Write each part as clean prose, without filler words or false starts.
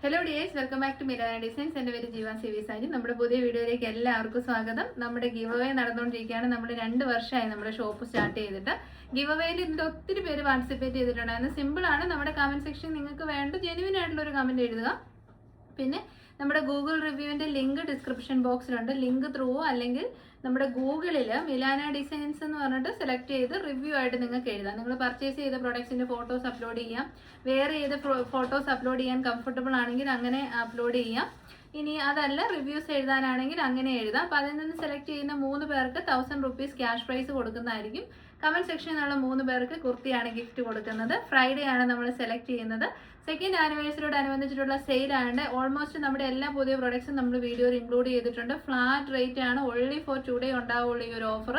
Hello dears, welcome back to Milana designs. എൻ്റെ പേര് ജീവ സിവിസാനി. നമ്മുടെ പുതിയ വീഡിയോയിലേക്ക് എല്ലാവർക്കും സ്വാഗതം. നമ്മുടെ ഗിവ് അവേ നടന്നുകൊണ്ടിരിക്കുകയാണ്. നമ്മൾ 2 വർഷമായി നമ്മുടെ ഷോപ്പ് സ്റ്റാർട്ട് ചെയ്തിട്ട്. ഗിവ് അവേയിൽ ഇതിൻ്റെ ഒത്തിരി പേര് പാർട്ടിസിപ്പേറ്റ് ചെയ്തിട്ടുണ്ടായിരുന്നു. സിമ്പിളാണ്. നമ്മുടെ കമൻറ്റ് സെക്ഷനിൽ നിങ്ങൾക്ക് വേണ്ട ജെനുവിൻ ആയിട്ടുള്ള ഒരു കമൻറ്റ് എഴുതുക. പിന്നെ നമ്മുടെ ഗൂഗിൾ റിവ്യൂവിൻ്റെ ലിങ്ക് ഡിസ്ക്രിപ്ഷൻ ബോക്സിലുണ്ട്. ലിങ്ക് ത്രൂവോ അല്ലെങ്കിൽ നമ്മുടെ ഗൂഗിളിൽ മിലാന ഡിസൈൻസ് എന്ന് പറഞ്ഞിട്ട് സെലക്ട് ചെയ്ത് റിവ്യൂ ആയിട്ട് നിങ്ങൾക്ക് എഴുതാം. നിങ്ങൾ പർച്ചേസ് ചെയ്ത പ്രൊഡക്ട്സിൻ്റെ ഫോട്ടോസ് അപ്ലോഡ് ചെയ്യാം. വേറെ ഏത് ഫോട്ടോസ് അപ്ലോഡ് ചെയ്യാൻ കംഫർട്ടബിൾ ആണെങ്കിൽ അങ്ങനെ അപ്ലോഡ് ചെയ്യാം. ഇനി അതല്ല റിവ്യൂസ് എഴുതാനാണെങ്കിൽ അങ്ങനെ എഴുതാം. അപ്പോൾ അതിൽ നിന്ന് സെലക്ട് ചെയ്യുന്ന 3 പേർക്ക് 1000 rupees ക്യാഷ് പ്രൈസ് കൊടുക്കുന്നതായിരിക്കും. കമൻറ്റ് സെക്ഷനിലുള്ള 3 പേർക്ക് കുർത്തിയാണ് ഗിഫ്റ്റ് കൊടുക്കുന്നത്. ഫ്രൈഡേ ആണ് നമ്മൾ സെലക്ട് ചെയ്യുന്നത്. സെക്കൻഡ് ആനിവേഴ്സറിയോട് അനുബന്ധിച്ചിട്ടുള്ള സെയിലാണ്. ഓൾമോസ്റ്റ് നമ്മുടെ എല്ലാ പുതിയ പ്രൊഡക്ട്സും നമ്മൾ വീഡിയോയിൽ ഇൻക്ലൂഡ് ചെയ്തിട്ടുണ്ട്. ഫ്ലാറ്റ് റേറ്റ് ആണ്. ഓൺലി ഫോർ ടുഡേ ഉണ്ടാവുള്ളൂ ഈ ഒരു ഓഫർ.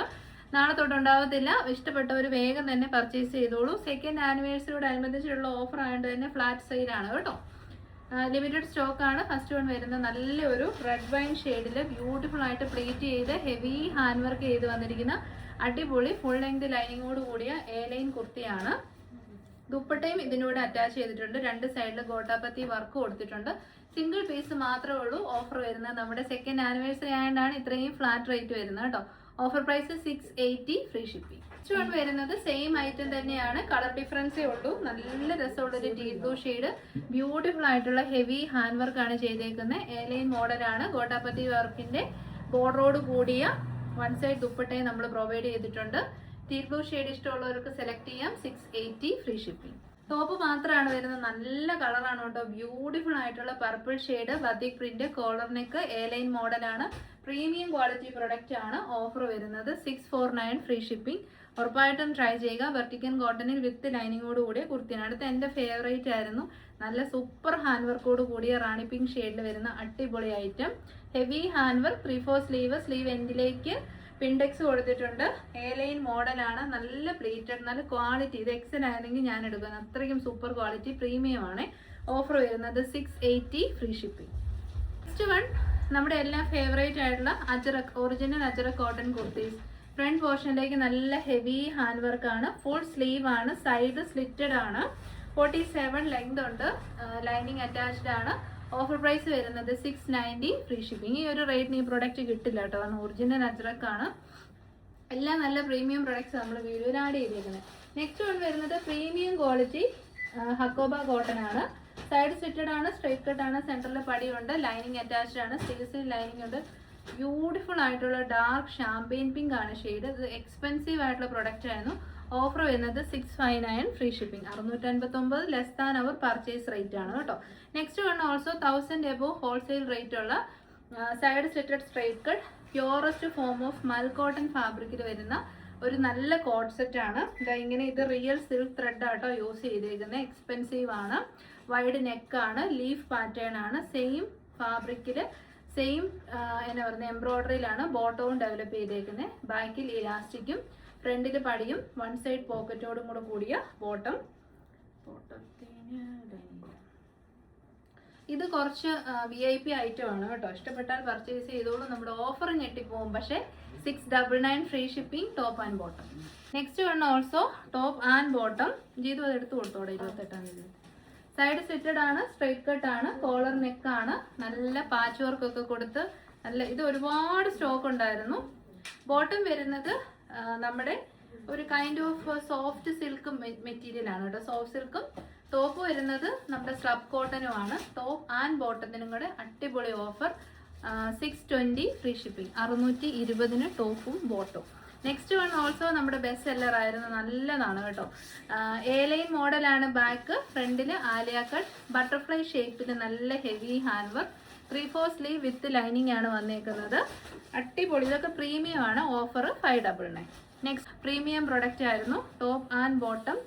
നാളെ തൊട്ട് ഉണ്ടാവത്തില്ല. ഇഷ്ടപ്പെട്ടവർ വേഗം തന്നെ പർച്ചേസ് ചെയ്തോളൂ. സെക്കൻഡ് ആനിവേഴ്സറിയോട് അനുബന്ധിച്ചിട്ടുള്ള ഓഫർ ആയതുകൊണ്ട് തന്നെ ഫ്ലാറ്റ് സെയിലാണ് കേട്ടോ. ലിമിറ്റഡ് സ്റ്റോക്ക് ആണ്. ഫസ്റ്റ് വൺ വരുന്നത് നല്ലൊരു റെഡ് വൈൻ ഷെയ്ഡിൽ ബ്യൂട്ടിഫുൾ ആയിട്ട് പ്ലേറ്റ് ചെയ്ത് ഹെവി ഹാൻഡ് വർക്ക് ചെയ്ത് വന്നിരിക്കുന്ന അടിപൊളി ഫുൾ ലെങ്ത് ലൈനിങ്ങോട് കൂടിയ എ ലൈൻ കുർത്തിയാണ്. ദുപ്പട്ടയും ഇതിനോട് അറ്റാച്ച് ചെയ്തിട്ടുണ്ട്. 2 സൈഡിൽ ഗോട്ടാപ്പത്തി വർക്ക് കൊടുത്തിട്ടുണ്ട്. സിംഗിൾ പീസ് മാത്രമേ ഉള്ളൂ ഓഫർ വരുന്നത്. നമ്മുടെ സെക്കൻഡ് ആനിവേഴ്സറി ആയതുകൊണ്ടാണ് ഇത്രയും ഫ്ലാറ്റ് റേറ്റ് വരുന്നത് കേട്ടോ. Offer price 680 free shipping. Next one വരുന്നത് സെയിം ഐറ്റം തന്നെയാണ്. കളർ ഡിഫറൻസേ ഉള്ളൂ. നല്ല രസമുള്ളൊരു ടീ ബ്ലൂ ഷെയ്ഡ് ബ്യൂട്ടിഫുൾ ആയിട്ടുള്ള ഹെവി ഹാൻഡ് വർക്ക് ആണ് ചെയ്തേക്കുന്നത്. എ ലൈൻ മോഡലാണ്. ഗോട്ടാപ്പത്തി വർക്കിന്റെ ബോർഡറോട് കൂടിയ 1 സൈഡ് ദുപ്പട്ടയും നമ്മൾ പ്രൊവൈഡ് ചെയ്തിട്ടുണ്ട്. ടീ ബ്ലൂ ഷെയ്ഡ് ഇഷ്ടമുള്ളവർക്ക് സെലക്ട് ചെയ്യാം. 680 ഫ്രീ ഷിപ്പിംഗ്. ടോപ്പ് മാത്രമാണ് വരുന്നത്. നല്ല കളറാണ് കേട്ടോ. ബ്യൂട്ടിഫുൾ ആയിട്ടുള്ള purple shade batik print collar neck A line മോഡലാണ്. പ്രീമിയം ക്വാളിറ്റി പ്രൊഡക്റ്റ് ആണ്. ഓഫർ വരുന്നത് 649 ഫ്രീ ഷിപ്പിംഗ്. ഉറപ്പായിട്ടും ട്രൈ ചെയ്യുക. വെർട്ടിക്കൻ കോട്ടണിൽ വിത്ത് ലൈനിങ്ങോട് കൂടിയ കുർത്തിയാണ്. അടുത്ത എൻ്റെ ഫേവറേറ്റ് ആയിരുന്നു. നല്ല സൂപ്പർ ഹാൻഡ് വർക്കോട് കൂടിയ റാണി പിങ്ക് ഷെയ്ഡിൽ വരുന്ന അടിപൊളി ഐറ്റം. ഹെവി ഹാൻഡ് വർക്ക് 3/4 സ്ലീവ് എൻഡിലേക്ക് പിൻഡെക്സ് കൊടുത്തിട്ടുണ്ട്. എ ലൈൻ മോഡലാണ്. നല്ല പ്ലേറ്റഡ്, നല്ല ക്വാളിറ്റി. ഇത് എക്സൽ ആണെങ്കിൽ ഞാൻ എടുക്കുന്നത്. അത്രയ്ക്കും സൂപ്പർ ക്വാളിറ്റി, പ്രീമിയം ആണ്. ഓഫർ വരുന്നത് 680 ഫ്രീ ഷിപ്പിംഗ്. നെക്സ്റ്റ് വൺ നമ്മുടെ എല്ലാം ഫേവറേറ്റ് ആയിട്ടുള്ള ajrak original ajrak cotton kurtis. Front പോർഷനിലേക്ക് നല്ല ഹെവി ഹാൻഡ് വർക്ക് ആണ്. ഫുൾ സ്ലീവ് ആണ്. സൈഡ് സ്ലിറ്റഡ് ആണ്. 47 ലെങ്ത് ഉണ്ട്. ലൈനിങ് അറ്റാച്ച്ഡ് ആണ്. ഓഫർ പ്രൈസ് വരുന്നത് 690 ഫ്രീ ഷിപ്പിംഗ്. ഈ ഒരു റേറ്റിന് ഈ പ്രൊഡക്റ്റ് കിട്ടില്ല കേട്ടോ. കാരണം ഒറിജിനൽ അജ്രക് ആണ്. എല്ലാം നല്ല പ്രീമിയം പ്രൊഡക്ട്സ് നമ്മൾ വീഡിയോയിൽ ആഡ് ചെയ്തിരിക്കുന്നത്. നെക്സ്റ്റ് വൺ വരുന്നത് പ്രീമിയം ക്വാളിറ്റി ഹക്കോബ കോട്ടൺ ആണ്. സൈഡ് സ്റ്റിറ്റഡ് ആണ്. സ്ട്രൈറ്റ് കട്ട് ആണ്. സെൻറ്ററിൽ പടിയുണ്ട്. ലൈനിങ് അറ്റാച്ച്ഡ് ആണ്. സ്ലീവ്സിൽ ലൈനിങ് ഉണ്ട്. ബ്യൂട്ടിഫുൾ ആയിട്ടുള്ള ഡാർക്ക് ഷാമ്പെയിൻ പിങ്ക് ആണ് ഷെയ്ഡ്. ഇത് എക്സ്പെൻസീവ് ആയിട്ടുള്ള പ്രൊഡക്റ്റ് ആയിരുന്നു. ഓഫർ വരുന്നത് 659 free shipping. 659 less than our purchase rate ആണ് കേട്ടോ. Next one also 1000 above wholesale rate ഉള്ള side slitted straight cut purest form of mul cotton ഫാബ്രിക്കിൽ വരുന്ന ഒരു നല്ല കോട്ട് സെറ്റ് ആണ്. ഇങ്ങനെ ഇത് റിയൽ സിൽക്ക് ത്രെഡ് ആട്ടോ യൂസ് ചെയ്തേക്കുന്നത്. എക്സ്പെൻസീവ് ആണ്. വൈഡ് നെക്ക് ആണ്. ലീഫ് പാറ്റേൺ ആണ്. സെയിം ഫാബ്രിക്കിൽ സെയിം എന്നാ പറയുന്നത് എംബ്രോയിഡറിയിലാണ് ബോട്ടവും ഡെവലപ്പ് ചെയ്തേക്കുന്നത്. ബാക്കിൽ ഇലാസ്റ്റിക്കും ഫ്രണ്ടിൽ പടിയും 1 സൈഡ് പോക്കറ്റോടും കൂടെ കൂടിയ ബോട്ടം. ഇത് കുറച്ച് VIP ഐറ്റം ആണ് കേട്ടോ. ഇഷ്ടപ്പെട്ടാൽ പർച്ചേസ് ചെയ്തോളൂ. നമ്മുടെ ഓഫർ ഞെട്ടിപ്പോവും. പക്ഷേ 699 free shipping. Top and bottom. Next one also top and bottom. Jeethu അത് എടുത്ത് കൊടുത്തോടെ. 28-ാം തീയതി. സൈഡ് സ്റ്റിറ്റഡ് ആണ്. സ്ട്രൈറ്റ് കട്ട് ആണ്. കോളർ നെക്ക് ആണ്. നല്ല പാച്ച് വർക്ക് ഒക്കെ കൊടുത്ത് നല്ല ഇത് ഒരുപാട് സ്റ്റോക്ക് ഉണ്ടായിരുന്നു. ബോട്ടം വരുന്നത് നമ്മുടെ ഒരു kind of soft silk material ആണ് കേട്ടോ. സോഫ്റ്റ് സിൽക്കും. ടോപ്പ് വരുന്നത് നമ്മുടെ സ്ലബ് കോട്ടനും ആണ്. ടോപ്പ് ആൻഡ് ബോട്ടത്തിനും കൂടെ അടിപൊളി ഓഫർ 620 ഫ്രീ ഷിപ്പിംഗ്. 620 ടോപ്പും ബോട്ടും. നെക്സ്റ്റ് വൺ ഓൾസോ നമ്മുടെ ബെസ്റ്റ് സെല്ലർ ആയിരുന്നു. നല്ലതാണ് കേട്ടോ. എ ലൈൻ മോഡലാണ് ബാക്ക്. ഫ്രണ്ടിൽ ആലിയ കട്ട് ബട്ടർഫ്ലൈ ഷേപ്പിൽ നല്ല heavy hand work 3/4 sleeve with lining ആണ് വന്നേക്കുന്നത്. അടിപൊളി. ഇതൊക്കെ പ്രീമിയം ആണ്. ഓഫർ 599. നെക്സ്റ്റ് പ്രീമിയം പ്രൊഡക്റ്റ് ആയിരുന്നു. Top and bottom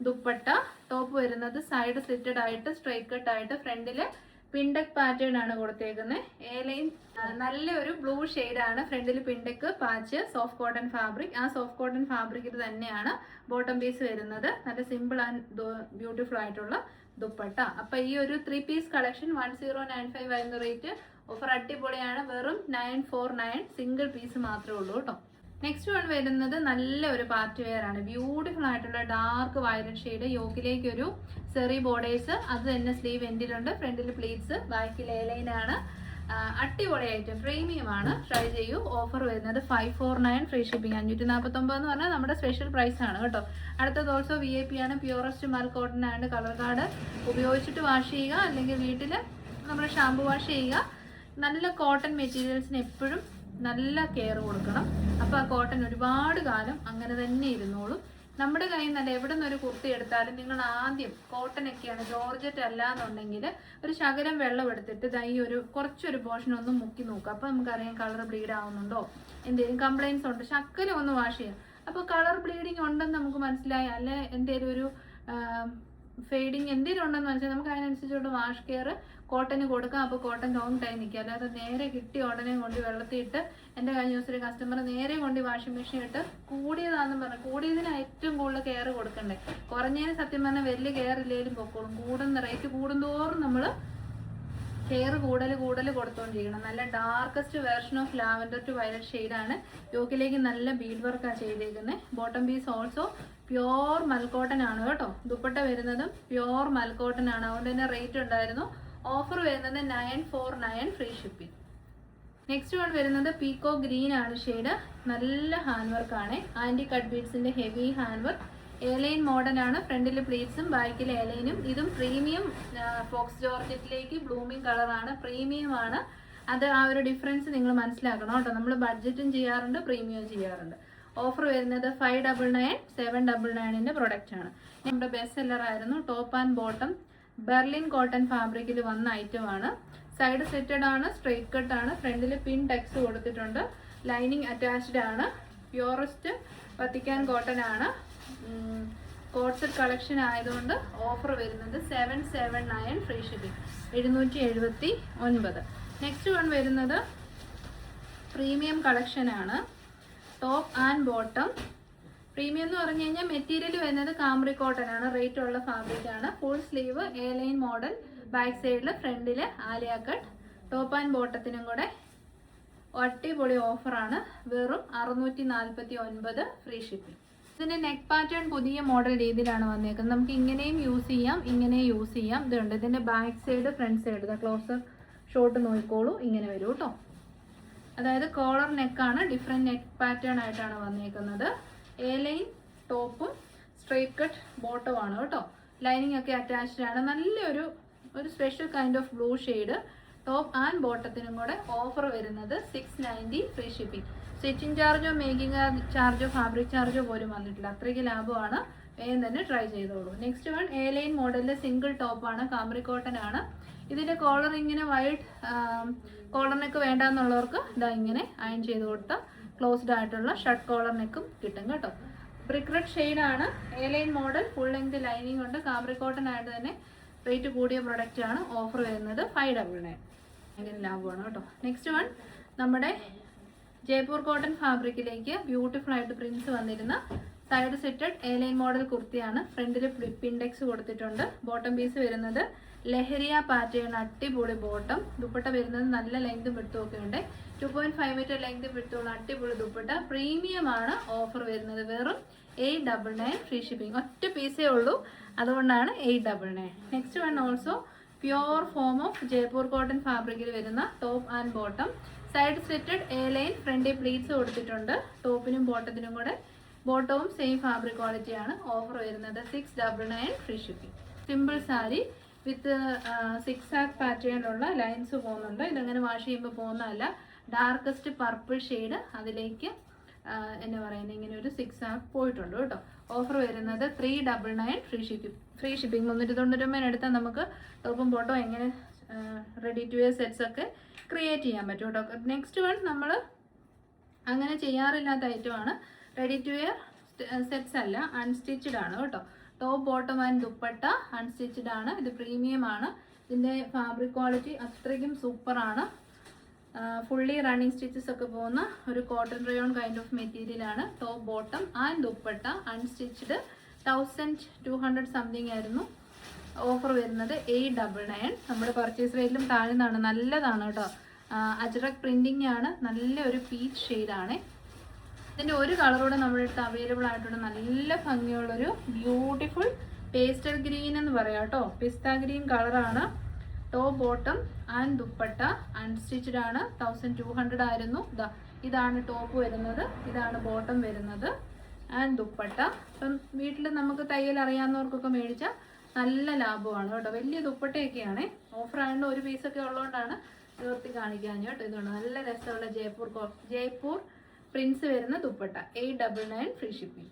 dupatta. Top വരുന്നത് സൈഡ് സ്ലിറ്റഡ് ആയിട്ട് സ്ട്രൈറ്റ് കട്ട് ആയിട്ട് ഫ്രണ്ടിൽ പിൻഡക് പാറ്റേൺ ആണ് കൊടുത്തേക്കുന്നത്. എ ലൈൻ നല്ലൊരു ബ്ലൂ ആണ്. ഫ്രണ്ടിൽ പിൻഡക്ക് പാച്ച് സോഫ്റ്റ് കോട്ടൺ ഫാബ്രിക്. ആ സോഫ്റ്റ് കോട്ടൺ ഫാബ്രിക്കിൽ തന്നെയാണ് ബോട്ടം പീസ് വരുന്നത്. നല്ല സിമ്പിൾ ആൻഡ് ബ്യൂട്ടിഫുൾ ആയിട്ടുള്ള ദുപ്പട്ട. അപ്പൊ ഈ ഒരു 3 പീസ് കളക്ഷൻ 1095 ആയിരുന്ന റേറ്റ്. ഓഫർ അടിപൊളിയാണ്. വെറും 949 സിംഗിൾ പീസ് മാത്രമേ ഉള്ളൂ കേട്ടോ. നെക്സ്റ്റ് വൺ വരുന്നത് നല്ല ഒരു പാർട്ടി വെയർ ആണ്. ബ്യൂട്ടിഫുൾ ആയിട്ടുള്ള ഡാർക്ക് വയലറ്റ് ഷെയ്ഡ്, യോക്കിലേക്ക് ഒരു സെറി ബോർഡേഴ്സ്, അത് തന്നെ സ്ലീവ് എൻഡിലുണ്ട്, ഫ്രണ്ടിൽ പ്ലീറ്റ്സ്, ബാക്കിൽ എലൈൻ ആണ്. അടിപൊളി ഐറ്റം, പ്രീമിയം ആണ്, ട്രൈ ചെയ്യൂ. ഓഫർ വരുന്നത് 549 ഫ്രീ ഷിപ്പിംഗ്. 549 എന്ന് പറഞ്ഞാൽ നമ്മുടെ സ്പെഷ്യൽ പ്രൈസ് ആണ് കേട്ടോ. അടുത്തത് ഓൾസോ VIP ആണ്, പ്യൂറസ്റ്റ് മൽ കോട്ടൺ ആൻഡ് കളർ കാർഡ്. ഉപയോഗിച്ചിട്ട് വാഷ് ചെയ്യുക, അല്ലെങ്കിൽ വീട്ടിൽ നമ്മൾ ഷാമ്പു വാഷ് ചെയ്യുക. നല്ല കോട്ടൺ മെറ്റീരിയൽസിന് എപ്പോഴും നല്ല കെയർ കൊടുക്കണം. അപ്പോൾ ആ കോട്ടൺ ഒരുപാട് കാലം അങ്ങനെ തന്നെ ഇരുന്നോളും. നമ്മുടെ കയ്യിൽ നല്ല എവിടെ നിന്നൊരു കുർത്തി എടുത്താലും നിങ്ങൾ ആദ്യം കോട്ടൺ ഒക്കെയാണ്, ജോർജറ്റ് അല്ല എന്നുണ്ടെങ്കിൽ ഒരു ശകലം വെള്ളം എടുത്തിട്ട് ഈ ഒരു കുറച്ചൊരു പോർഷൻ ഒന്ന് മുക്കി നോക്കുക. അപ്പോൾ നമുക്കറിയാം കളർ ബ്ലീഡ് ആവുന്നുണ്ടോ, എന്തെങ്കിലും കംപ്ലയിൻസ് ഉണ്ട്. ശക്കലം ഒന്ന് വാഷ് ചെയ്യാം. അപ്പോൾ കളർ ബ്ലീഡിങ് ഉണ്ടെന്ന് നമുക്ക് മനസ്സിലായി, അല്ലെ എന്തെങ്കിലും ഒരു ഫെയ്ഡിങ് എന്തെങ്കിലും ഉണ്ടെന്ന് മനസ്സിലായി, നമുക്ക് അതിനനുസരിച്ചുള്ള വാഷ് കെയർ കോട്ടന് കൊടുക്കാം. അപ്പോൾ കോട്ടൺ ലോങ് ടൈം നിൽക്കുക. അല്ലാതെ നേരെ കിട്ടി ഉടനെ കൊണ്ട് വെള്ളത്തിൽ ഇട്ട്, എൻ്റെ കഴിഞ്ഞ ദിവസം ഒരു കസ്റ്റമർ നേരെ കൊണ്ട് വാഷിംഗ് മെഷീൻ ഇട്ട് കൂടിയതാണെന്ന് പറഞ്ഞു. കൂടിയതിന് ഏറ്റവും കൂടുതൽ കെയർ കൊടുക്കണ്ടേ, കുറഞ്ഞതിന് സത്യം പറഞ്ഞാൽ വലിയ കെയർ ഇല്ലെങ്കിലും പൊക്കോളും. കൂടുന്ന റേറ്റ് കൂടുന്തോറും നമ്മൾ കെയർ കൂടുതൽ കൊടുത്തുകൊണ്ടിരിക്കണം. നല്ല darkest version of lavender to violet ഷെയ്ഡാണ്. യോക്കിലേക്ക് നല്ല ബീഡ് വർക്കാണ് ചെയ്തേക്കുന്നത്. Bottom piece also pure mul cotton ആണ് കേട്ടോ. ദുപ്പട്ട വരുന്നതും പ്യോർ മൽക്കോട്ടൻ ആണ്, അതുകൊണ്ട് തന്നെ റേറ്റ് ഉണ്ടായിരുന്നു. ഓഫർ വരുന്നത് 949 ഫ്രീ ഷിപ്പിംഗ്. നെക്സ്റ്റ് വൺ വരുന്നത് പീക്കോ ഗ്രീൻ ആണ് ഷെയ്ഡ്. നല്ല ഹാൻഡ് വർക്ക് ആണ്, ആൻറ്റി കട്ട് ബീഡ്സിന്റെ heavy hand work. A line model ആണ്, ഫ്രണ്ടിൽ പ്ലീറ്റ്സും ബാക്കിൽ എലൈനും. ഇതും പ്രീമിയം ഫോക്സ് ജോർജറ്റിലേക്ക് ബ്ലൂമിങ് കളറാണ്, പ്രീമിയം ആണ്. അത് ആ ഒരു ഡിഫറൻസ് നിങ്ങൾ മനസ്സിലാക്കണം കേട്ടോ. നമ്മൾ ബഡ്ജറ്റും ചെയ്യാറുണ്ട്, പ്രീമിയം ചെയ്യാറുണ്ട്. ഓഫർ വരുന്നത് 599 799 പ്രൊഡക്റ്റ് ആണ്. നമ്മുടെ ബെസ്റ്റ് സെല്ലർ ആയിരുന്നു. Top and bottom Berlin cotton ഫാബ്രിക്കിൽ വന്ന ഐറ്റം ആണ്. സൈഡ് സെറ്റഡ് ആണ്, സ്ട്രെയിറ്റ് കട്ട് ആണ്, ഫ്രണ്ടിൽ പിൻ ടെക്സ് കൊടുത്തിട്ടുണ്ട്, ലൈനിങ് അറ്റാച്ച്ഡ് ആണ്. പ്യൂറസ്റ്റ് വത്തിക്കാൻ കോട്ടൺ ആണ്. കോട്ട് സെറ്റ് കളക്ഷൻ ആയതുകൊണ്ട് ഓഫർ വരുന്നത് 779 ഫ്രീ ഷിപ്പിംഗ്, 779. നെക്സ്റ്റ് വൺ വരുന്നത് പ്രീമിയം കളക്ഷൻ ആണ്. ടോപ്പ് ആൻഡ് ബോട്ടം പ്രീമിയം എന്ന് പറഞ്ഞു കഴിഞ്ഞാൽ മെറ്റീരിയൽ വരുന്നത് കാംബ്രി കോട്ടൺ ആണ്, റേറ്റ് ഉള്ള ഫാബ്രിക് ആണ്. Full sleeve A line model, back സൈഡിൽ ഫ്രണ്ടിൽ ആലിയ കട്ട്. ടോപ്പ് ആൻഡ് ബോട്ടത്തിനും കൂടെ അടിപൊളി ഓഫറാണ്, വെറും 649 ഫ്രീ ഷിപ്പിംഗ്. ഇതിന്റെ നെക്ക് പാറ്റേൺ പുതിയ മോഡൽ രീതിയിലാണ് വന്നേക്കുന്നത്. നമുക്ക് ഇങ്ങനെയും യൂസ് ചെയ്യാം, ഇങ്ങനെയും യൂസ് ചെയ്യാം. ഇതുണ്ട് ഇതിന്റെ back side front side closer shot നോക്കിക്കോളൂ, ഇങ്ങനെ വരും കേട്ടോ. അതായത് കോളർ നെക്കാണ്, ഡിഫറെൻറ്റ് നെക്ക് പാറ്റേൺ ആയിട്ടാണ് വന്നേക്കുന്നത്. എ ലൈൻ ടോപ്പും സ്ട്രെയിറ്റ് കട്ട് ബോട്ടവും ആണ് കേട്ടോ. ലൈനിങ് ഒക്കെ അറ്റാച്ച്ഡ് ആണ്. നല്ലൊരു special kind of blue shade. Top and ബോട്ടത്തിനും കൂടെ ഓഫർ വരുന്നത് 690 ഫ്രീ ഷിപ്പിംഗ്. സ്റ്റിച്ചിങ് ചാർജോ മേക്കിംഗ് ചാർജോ ഫാബ്രിക് ചാർജോ പോലും വന്നിട്ടില്ല, അത്രയ്ക്ക് ലാഭമാണ്. വേഗം തന്നെ ട്രൈ ചെയ്തോളൂ. നെക്സ്റ്റ് വൺ എ ലൈൻ മോഡലിലെ സിംഗിൾ ടോപ്പാണ്, കാംബ്രി കോട്ടൺ ആണ്. ഇതിന്റെ കോളർ ഇങ്ങനെ വൈഡ് കോളർ നെക്ക് വേണ്ടെന്നുള്ളവർക്ക് ഇതാ ഇങ്ങനെ അയൺ ചെയ്ത് കൊടുത്ത ക്ലോസ്ഡ് ആയിട്ടുള്ള ഷർട്ട് കോളർ നെക്കും കിട്ടും കേട്ടോ. ബ്രിക്ക് റെഡ് ഷെയ്ഡാണ്, A line model, full length lining ഉണ്ട്. കാംബ്രി കോട്ടൺ ആയിട്ട് തന്നെ റേറ്റ് കൂടിയ പ്രൊഡക്റ്റ് ആണ്. ഓഫർ വരുന്നത് 599. അങ്ങനെ ലാഭമാണ് കേട്ടോ. നെക്സ്റ്റ് വൺ നമ്മുടെ ജയ്പൂർ കോട്ടൺ ഫാബ്രിക്കിലേക്ക് ബ്യൂട്ടിഫുൾ ആയിട്ട് പ്രിന്റ്സ് വന്നിരുന്ന സൈഡ് സെറ്റഡ് എ ലൈൻ മോഡൽ കുർത്തിയാണ്. ഫ്രണ്ടിൽ പിൻഡെക്സ് കൊടുത്തിട്ടുണ്ട്. ബോട്ടം പീസ് വരുന്നത് ലഹരിയ പാറ്റേൺ, അടിപൊളി ബോട്ടം. ദുപ്പട്ട വരുന്നത് നല്ല ലെങ്തും വിട്ടും ഒക്കെ ഉണ്ട്. 2.5 മീറ്റർ ലെങ്ത് വിട്ടുള്ള അടിപൊളി ദുപ്പട്ട. പ്രീമിയം ആണ്. ഓഫർ വരുന്നത് വെറും 899 ഫ്രീ ഷിപ്പിംഗ്. ഒറ്റ പീസേ ഉള്ളൂ, അതുകൊണ്ടാണ് 899. Next one also pure form of Jaipur cotton ഫാബ്രിക്കിൽ വരുന്ന top and bottom. Side സെറ്റഡ് A line, ഫ്രണ്ടിൽ പ്ലീറ്റ്സ് കൊടുത്തിട്ടുണ്ട്. ടോപ്പിനും ബോട്ടത്തിനും കൂടെ ബോട്ടവും സെയിം ഫാബ്രിക് ക്വാളിറ്റിയാണ്. ഓഫർ വരുന്നത് 699 ഫ്രീ ഷിപ്പിംഗ്. സിമ്പിൾ സാരി വിത്ത് 6 ആക്ക് പാറ്റേണിലുള്ള ലൈൻസ് പോകുന്നുണ്ട്. ഇതങ്ങനെ വാഷ് ചെയ്യുമ്പോൾ പോകുന്നതല്ല. ഡാർക്കസ്റ്റ് പർപ്പിൾ ഷെയ്ഡ്, അതിലേക്ക് എന്നാ പറയുന്നത്, ഇങ്ങനെ ഒരു 6 ആക്ക് പോയിട്ടുണ്ട് കേട്ടോ. ഓഫർ വരുന്നത് 399 ഫ്രീ ഷിപ്പിംഗ്. 399 എടുത്താൽ നമുക്ക് ടോപ്പും ബോട്ടോ എങ്ങനെ റെഡി ടു വെയർ സെറ്റ്സ് ഒക്കെ ക്രിയേറ്റ് ചെയ്യാൻ പറ്റും കേട്ടോ. നെക്സ്റ്റ് വൺ നമ്മൾ അങ്ങനെ ചെയ്യാറില്ലാത്ത ഐറ്റമാണ്. റെഡി ടു വെയർ സെറ്റ്സ് അല്ല, അൺസ്റ്റിച്ചഡ് ആണ് കേട്ടോ. Top bottom and dupatta unstitched ആണ്. ഇത് പ്രീമിയം ആണ്. ഇതിൻ്റെ ഫാബ്രിക് ക്വാളിറ്റി അത്രയ്ക്കും സൂപ്പറാണ്. ഫുള്ളി റണ്ണിങ് സ്റ്റിച്ചസ് ഒക്കെ പോകുന്ന ഒരു cotton rayon kind of material ആണ്. Top bottom and dupatta unstitched. 1200 something ആയിരുന്നു. ഓഫർ വരുന്നത് 899. നമ്മുടെ പർച്ചേസ് റേറ്റിലും താഴ്ന്നതാണ്. നല്ലതാണ് കേട്ടോ. അജ്രക് പ്രിന്റിംഗ് ആണ്. നല്ലൊരു പീച്ച് ഷെയ്ഡാണ്. ഇതിൻ്റെ ഒരു കളറൂടെ നമ്മുടെ അടുത്ത് അവൈലബിൾ ആയിട്ടുണ്ട്. നല്ല ഭംഗിയുള്ളൊരു ബ്യൂട്ടിഫുൾ പേസ്റ്റൽ ഗ്രീൻ എന്ന് പറയാം കേട്ടോ. പിസ്ത ഗ്രീൻ കളറാണ്. Top bottom and dupatta unstitched ആണ്. 1200 ആയിരുന്നു. ഇതാണ് ടോപ്പ് വരുന്നത്, ഇതാണ് ബോട്ടം വരുന്നത് ആൻഡ് ദുപ്പട്ട. ഇപ്പം വീട്ടിൽ നമുക്ക് തയ്യൽ അറിയാവുന്നവർക്കൊക്കെ മേടിച്ചാൽ നല്ല ലാഭമാണ് കേട്ടോ. വലിയ ദുപ്പട്ടയൊക്കെയാണ്. ഓഫർ ആയതുകൊണ്ട് ഒരു പീസൊക്കെ ഉള്ളതുകൊണ്ടാണ് നിർത്തി കാണിക്കാൻ കേട്ടോ. ഇതുകൊണ്ട് നല്ല രസമുള്ള ജയ്പൂർ പ്രിൻസ് വരുന്ന ദുപ്പട്ട 899 ഫ്രീ ഷിപ്പിംഗ്.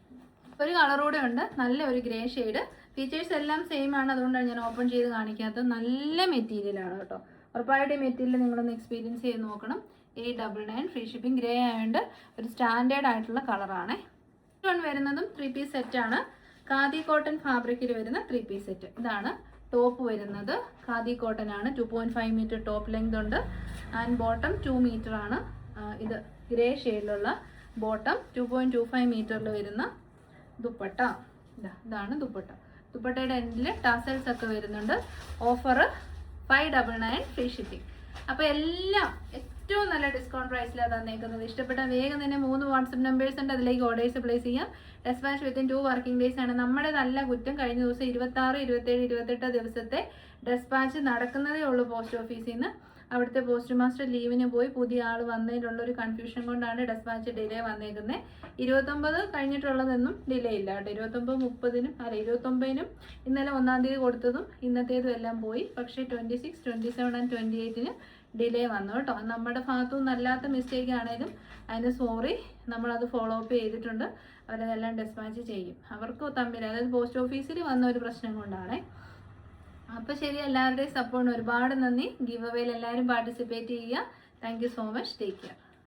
ഒരു കളറൂടെ ഉണ്ട്, നല്ല ഒരു ഗ്രേ ഷെയ്ഡ്. ഫീച്ചേഴ്സ് എല്ലാം സെയിം ആണ്, അതുകൊണ്ടാണ് ഞാൻ ഓപ്പൺ ചെയ്ത് കാണിക്കാത്തത്. നല്ല മെറ്റീരിയലാണ് കേട്ടോ. ഉറപ്പായിട്ട് ഈ മെറ്റീരിയൽ നിങ്ങളൊന്ന് എക്സ്പീരിയൻസ് ചെയ്ത് നോക്കണം. 899 ഫ്രീ ഷിപ്പിംഗ്. ഗ്രേ ആയതുകൊണ്ട് ഒരു സ്റ്റാൻഡേർഡ് ആയിട്ടുള്ള കളറാണ്. വരുന്നതും 3 പീസ് സെറ്റാണ്. ഖാദി കോട്ടൺ ഫാബ്രിക്കിൽ വരുന്ന 3 പീസ് സെറ്റ്. ഇതാണ് ടോപ്പ് വരുന്നത്. ഖാദി കോട്ടൺ ആണ്. 2.5 മീറ്റർ ടോപ്പ് ലെങ്ത് ഉണ്ട് ആൻഡ് ബോട്ടം 2 മീറ്റർ ആണ്. ഇത് ഗ്രേ ഷെയ്ഡിലുള്ള ബോട്ടം 2.25 മീറ്ററിൽ വരുന്ന ദുപ്പട്ട. ഇതാണ് ദുപ്പട്ട. ദുപ്പട്ടയുടെ എൻഡിൽ ടാസൽസ് ഒക്കെ വരുന്നുണ്ട്. Offer 599 free shipping. അപ്പോൾ എല്ലാം ഏറ്റവും നല്ല ഡിസ്കൗണ്ട് പ്രൈസിലാണ് തന്നേക്കുന്നത്. ഇഷ്ടപ്പെട്ട വേഗം തന്നെ 3 വാട്സപ്പ് നമ്പേഴ്സ് ഉണ്ട്, അതിലേക്ക് ഓർഡേഴ്സ് പ്ലേസ് ചെയ്യാം. ഡെസ്പാച്ച് വിത്തിൻ 2 വർക്കിംഗ് ഡേയ്സ് ആണ്. നമ്മുടെ നല്ല കുറ്റം കഴിഞ്ഞ ദിവസം 26, 27, 28 ദിവസത്തെ ഡെസ്പാച്ച് നടക്കുന്നതേ ഉള്ളൂ പോസ്റ്റ് ഓഫീസിൽ നിന്ന്. അവിടുത്തെ പോസ്റ്റ് മാസ്റ്റർ ലീവിന് പോയി. പുതിയ ആൾ വന്നതിലുള്ളൊരു കൺഫ്യൂഷൻ കൊണ്ടാണ് ഡെസ്പാച്ച് ഡിലേ വന്നേക്കുന്നത്. 29 കഴിഞ്ഞിട്ടുള്ളതൊന്നും ഡിലേ ഇല്ല കേട്ടോ. 29, 30 അല്ല 29 ഇന്നലെ 1-ാം തീയതി കൊടുത്തതും ഇന്നത്തേതും എല്ലാം പോയി. പക്ഷേ 26, 27 ആൻഡ് 28 ഡിലേ വന്നു കേട്ടോ. നമ്മുടെ ഭാഗത്തു നിന്നല്ലാത്ത മിസ്റ്റേക്ക് ആണെങ്കിലും അതിന് സോറി. നമ്മളത് ഫോളോ അപ്പ് ചെയ്തിട്ടുണ്ട്. അവരതെല്ലാം ഡെസ്പാച്ച് ചെയ്യും. അവർക്ക് തമ്മിൽ, അതായത് പോസ്റ്റ് ഓഫീസിൽ വന്ന ഒരു പ്രശ്നം കൊണ്ടാണ്. അപ്പോൾ ശരി, എല്ലാവരുടെയും സപ്പോർട്ടിന് ഒരുപാട് നന്ദി. ഗിവ് അവേയിൽ എല്ലാവരും പാർട്ടിസിപ്പേറ്റ് ചെയ്യുക. Thank you so much. Take care.